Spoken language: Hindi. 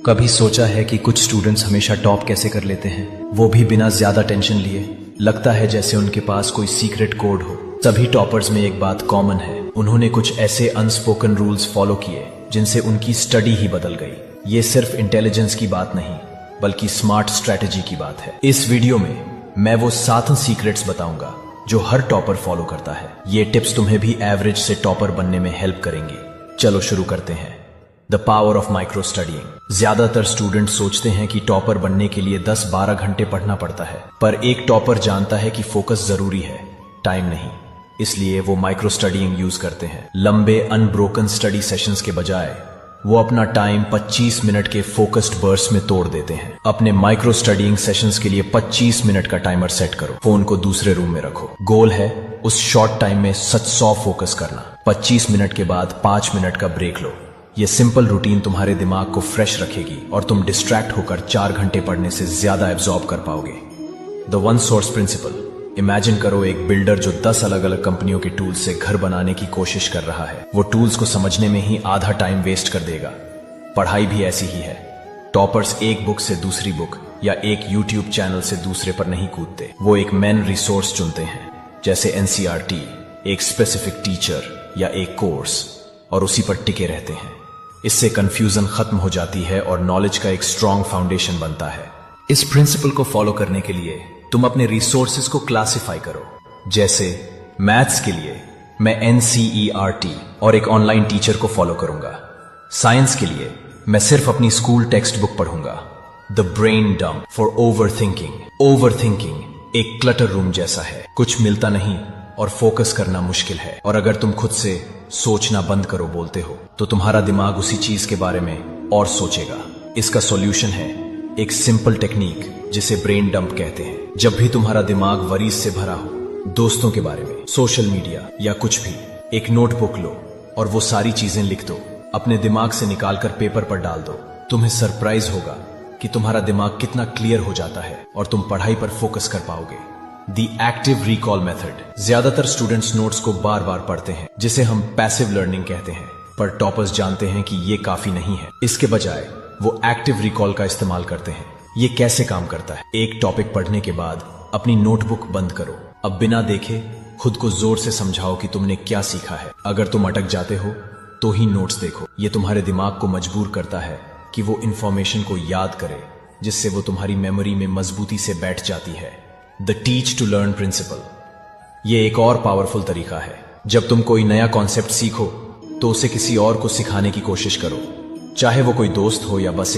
कभी सोचा है कि कुछ स्टूडेंट्स हमेशा टॉप कैसे कर लेते हैं, वो भी बिना ज्यादा टेंशन लिए। लगता है जैसे उनके पास कोई सीक्रेट कोड हो। सभी टॉपर्स में एक बात कॉमन है, उन्होंने कुछ ऐसे अनस्पोकन रूल्स फॉलो किए जिनसे उनकी स्टडी ही बदल गई। ये सिर्फ इंटेलिजेंस की बात नहीं बल्कि स्मार्ट स्ट्रेटेजी की बात है। इस वीडियो में मैं वो 7 सीक्रेट्स बताऊंगा जो हर टॉपर फॉलो करता है। ये टिप्स तुम्हें भी एवरेज से टॉपर बनने में हेल्प करेंगे। चलो शुरू करते हैं। The power of micro studying. ज्यादातर स्टूडेंट सोचते हैं कि टॉपर बनने के लिए 10-12 घंटे पढ़ना पड़ता है, पर एक टॉपर जानता है कि फोकस जरूरी है, टाइम नहीं। इसलिए वो माइक्रो स्टडीइंग यूज करते हैं। लंबे अनब्रोकन स्टडी सेशंस के बजाय वो अपना टाइम 25 मिनट के फोकस्ड बर्स्ट में तोड़ देते हैं। अपने माइक्रो स्टडीइंग सेशंस के लिए 25 मिनट का टाइमर सेट करो। फोन को दूसरे रूम में रखो। गोल है उस शॉर्ट टाइम में सच 100 फोकस करना। 25 मिनट के बाद 5 मिनट का ब्रेक लो। ये सिंपल रूटीन तुम्हारे दिमाग को फ्रेश रखेगी और तुम डिस्ट्रैक्ट होकर 4 घंटे पढ़ने से ज्यादा एब्जॉर्ब कर पाओगे। The one source principle. Imagine करो एक बिल्डर जो 10 अलग अलग कंपनियों के टूल्स से घर बनाने की कोशिश कर रहा है। वो टूल्स को समझने में ही आधा टाइम वेस्ट कर देगा। पढ़ाई भी ऐसी ही है। टॉपर्स एक बुक से दूसरी बुक या एक यूट्यूब चैनल से दूसरे पर नहीं कूदते। वो एक मेन रिसोर्स चुनते हैं, जैसे एनसीईआरटी, एक स्पेसिफिक टीचर या एक कोर्स, और उसी पर टिके रहते हैं। इससे कंफ्यूजन खत्म हो जाती है और नॉलेज का एक स्ट्रॉन्ग फाउंडेशन बनता है। इस प्रिंसिपल को फॉलो करने के लिए तुम अपने रिसोर्सेज को क्लासिफाई करो। जैसे मैथ्स के लिए मैं एनसीईआरटी और एक ऑनलाइन टीचर को फॉलो करूंगा। साइंस के लिए मैं सिर्फ अपनी स्कूल टेक्स्ट बुक पढ़ूंगा। The brain dump for overthinking. Overthinking एक क्लटर रूम जैसा है, कुछ मिलता नहीं और फोकस करना मुश्किल है। और अगर तुम खुद से सोचना बंद करो बोलते हो तो तुम्हारा दिमाग उसी चीज के बारे में और सोचेगा। इसका सॉल्यूशन है एक सिंपल टेक्निक जिसे ब्रेन डंप कहते हैं। जब भी तुम्हारा दिमाग वरीज से भरा हो, दोस्तों के बारे में, सोशल मीडिया या कुछ भी, एक नोटबुक लो और वो सारी चीजें लिख दो। अपने दिमाग से निकालकर पेपर पर डाल दो। तुम्हें सरप्राइज होगा कि तुम्हारा दिमाग कितना क्लियर हो जाता है और तुम पढ़ाई पर फोकस कर पाओगे। The active recall method. ज्यादातर स्टूडेंट्स नोट्स को बार बार पढ़ते हैं, जिसे हम पैसिव लर्निंग कहते हैं, पर टॉपर्स जानते हैं कि ये काफी नहीं है। इसके बजाय वो एक्टिव रिकॉल का इस्तेमाल करते हैं। ये कैसे काम करता है? एक टॉपिक पढ़ने के बाद अपनी नोटबुक बंद करो। अब बिना देखे खुद को जोर से समझाओ कि तुमने क्या सीखा है। अगर तुम अटक जाते हो तो ही नोट्स देखो। ये तुम्हारे दिमाग को मजबूर करता है कि वो इंफॉर्मेशन को याद करे, जिससे वो तुम्हारी मेमोरी में मजबूती से बैठ जाती है। The teach to learn principle. ये एक और पावरफुल तरीका है। जब तुम कोई नया कॉन्सेप्ट सीखो तो उसे किसी और को सिखाने की कोशिश करो, चाहे वो कोई दोस्त हो या बस